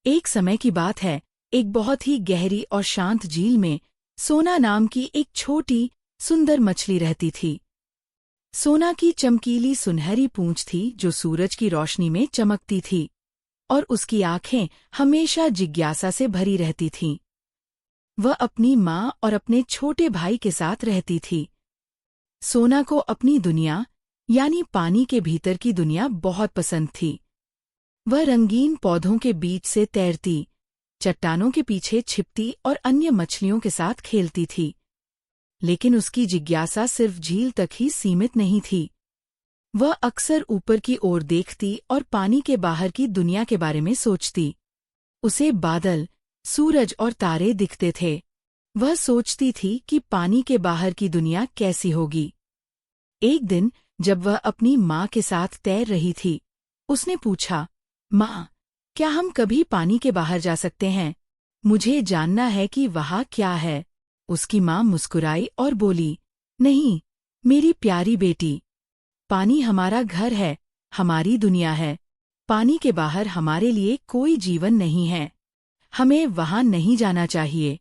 एक समय की बात है, एक बहुत ही गहरी और शांत झील में सोना नाम की एक छोटी सुंदर मछली रहती थी। सोना की चमकीली सुनहरी पूंछ थी जो सूरज की रोशनी में चमकती थी, और उसकी आंखें हमेशा जिज्ञासा से भरी रहती थीं। वह अपनी माँ और अपने छोटे भाई के साथ रहती थी। सोना को अपनी दुनिया यानी पानी के भीतर की दुनिया बहुत पसंद थी। वह रंगीन पौधों के बीच से तैरती, चट्टानों के पीछे छिपती और अन्य मछलियों के साथ खेलती थी। लेकिन उसकी जिज्ञासा सिर्फ झील तक ही सीमित नहीं थी। वह अक्सर ऊपर की ओर देखती और पानी के बाहर की दुनिया के बारे में सोचती। उसे बादल, सूरज और तारे दिखते थे। वह सोचती थी कि पानी के बाहर की दुनिया कैसी होगी। एक दिन जब वह अपनी माँ के साथ तैर रही थी, उसने पूछा, माँ, क्या हम कभी पानी के बाहर जा सकते हैं? मुझे जानना है कि वहाँ क्या है। उसकी माँ मुस्कुराई और बोली, नहीं, मेरी प्यारी बेटी, पानी हमारा घर है, हमारी दुनिया है। पानी के बाहर हमारे लिए कोई जीवन नहीं है। हमें वहाँ नहीं जाना चाहिए।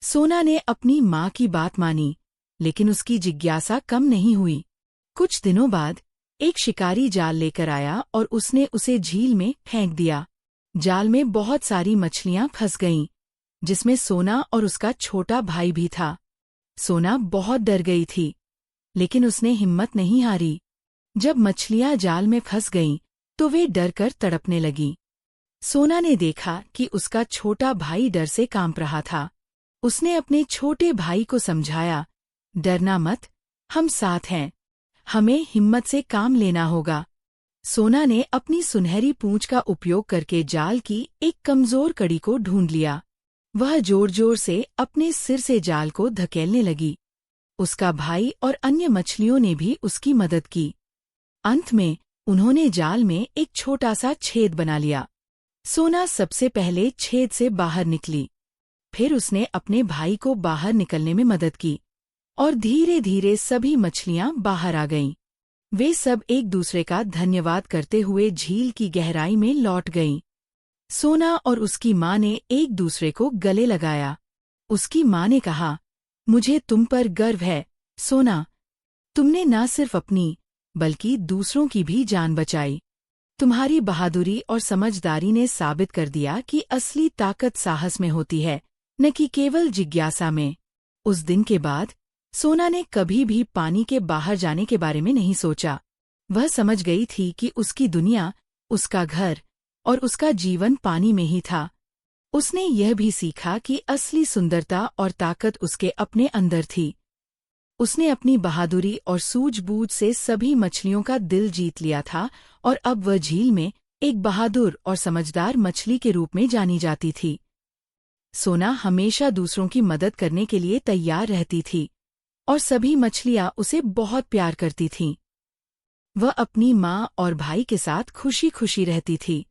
सोना ने अपनी माँ की बात मानी, लेकिन उसकी जिज्ञासा कम नहीं हुई। कुछ दिनों बाद एक शिकारी जाल लेकर आया और उसने उसे झील में फेंक दिया। जाल में बहुत सारी मछलियां फंस गईं, जिसमें सोना और उसका छोटा भाई भी था। सोना बहुत डर गई थी, लेकिन उसने हिम्मत नहीं हारी। जब मछलियां जाल में फंस गईं, तो वे डरकर तड़पने लगीं। सोना ने देखा कि उसका छोटा भाई डर से कांप रहा था। उसने अपने छोटे भाई को समझाया, डरना मत, हम साथ हैं। हमें हिम्मत से काम लेना होगा। सोना ने अपनी सुनहरी पूंछ का उपयोग करके जाल की एक कमजोर कड़ी को ढूंढ लिया। वह जोर-जोर से अपने सिर से जाल को धकेलने लगी। उसका भाई और अन्य मछलियों ने भी उसकी मदद की। अंत में उन्होंने जाल में एक छोटा सा छेद बना लिया। सोना सबसे पहले छेद से बाहर निकली। फिर उसने अपने भाई को बाहर निकलने में मदद की, और धीरे धीरे सभी मछलियां बाहर आ गईं। वे सब एक दूसरे का धन्यवाद करते हुए झील की गहराई में लौट गईं। सोना और उसकी माँ ने एक दूसरे को गले लगाया। उसकी माँ ने कहा, मुझे तुम पर गर्व है, सोना। तुमने न सिर्फ अपनी, बल्कि दूसरों की भी जान बचाई। तुम्हारी बहादुरी और समझदारी ने साबित कर दिया कि असली ताकत साहस में होती है, न कि केवल जिज्ञासा में। उस दिन के बाद सोना ने कभी भी पानी के बाहर जाने के बारे में नहीं सोचा। वह समझ गई थी कि उसकी दुनिया, उसका घर और उसका जीवन पानी में ही था। उसने यह भी सीखा कि असली सुंदरता और ताकत उसके अपने अंदर थी। उसने अपनी बहादुरी और सूझबूझ से सभी मछलियों का दिल जीत लिया था, और अब वह झील में एक बहादुर और समझदार मछली के रूप में जानी जाती थी। सोना हमेशा दूसरों की मदद करने के लिए तैयार रहती थी, और सभी मछलियां उसे बहुत प्यार करती थीं। वह अपनी माँ और भाई के साथ खुशी खुशी रहती थी।